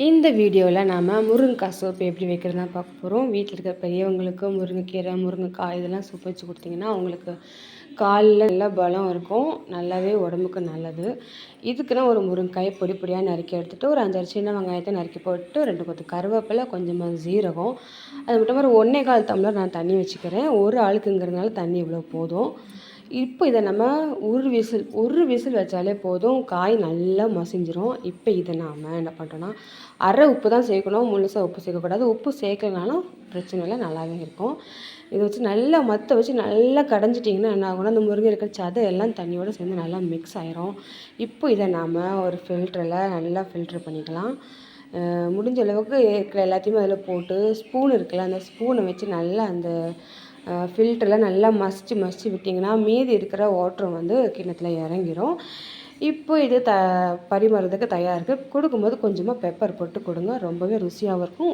இந்த வீடியோவில் நாம் முருங்கைக்காய் சூப் எப்படி வைக்கிறதுனா பார்க்க போகிறோம். வீட்டில் இருக்கிற பெரியவங்களுக்கு முருங்கைக்கீரை, முருங்கைக்காய் இதெல்லாம் சூப் வச்சு கொடுத்தீங்கன்னா அவங்களுக்கு காலில் நல்ல பலம் இருக்கும், நல்லாவே உடம்புக்கு நல்லது. இதுக்குன்னு ஒரு முருங்கைக்காயை பொடி பொடியாக நறுக்கி எடுத்துகிட்டு ஒரு 5-6 சின்ன வெங்காயத்தை நறுக்கி போட்டு 2 கொத்து கருவேப்பிலை, கொஞ்சமாக ஜீரகம், அது மட்டும் ஒரு 1.25 டம்ளர் நான் தண்ணி வச்சுக்கிறேன். ஒரு ஆளுக்குங்கிறதுனால தண்ணி இவ்வளோ போதும். இப்போ இதை நம்ம ஒரு விசில் வச்சாலே போதும், காய் நல்லா மசிஞ்சிரும். இப்போ இதை நாம் என்ன பண்ணுறோன்னா, அரை உப்பு தான் சேர்க்கணும், முழுசாக உப்பு சேர்க்கக்கூடாது. உப்பு சேர்க்கலனாலும் பிரச்சனை இல்லை, நல்லாவே இருக்கும். இதை வச்சு நல்லா மற்ற வச்சு நல்லா கடைஞ்சிட்டிங்கன்னா என்ன ஆகும்னா, அந்த முருங்கை இருக்கிற சதை எல்லாம் தண்ணியோடு சேர்ந்து நல்லா மிக்ஸ் ஆயிரும். இப்போ இதை நாம் ஒரு ஃபில்டரில் நல்லா ஃபில்ட்ரு பண்ணிக்கலாம். முடிஞ்ச அளவுக்கு இருக்கிற எல்லாத்தையுமே அதில் போட்டு ஸ்பூன் இருக்குல்ல, அந்த ஸ்பூனை வச்சு நல்லா அந்த ஃபில்டரில் நல்லா மசிச்சு விட்டிங்கன்னா மீதி இருக்கிற வாட்டர் வந்து கிண்ணத்தில் இறங்கிரும். இப்போ இது பரிமாறுறதுக்கு தயாராக இருக்குது. கொடுக்கும்போது கொஞ்சமாக பெப்பர் போட்டு கொடுங்க, ரொம்பவே ருசியாகவும் இருக்கும்.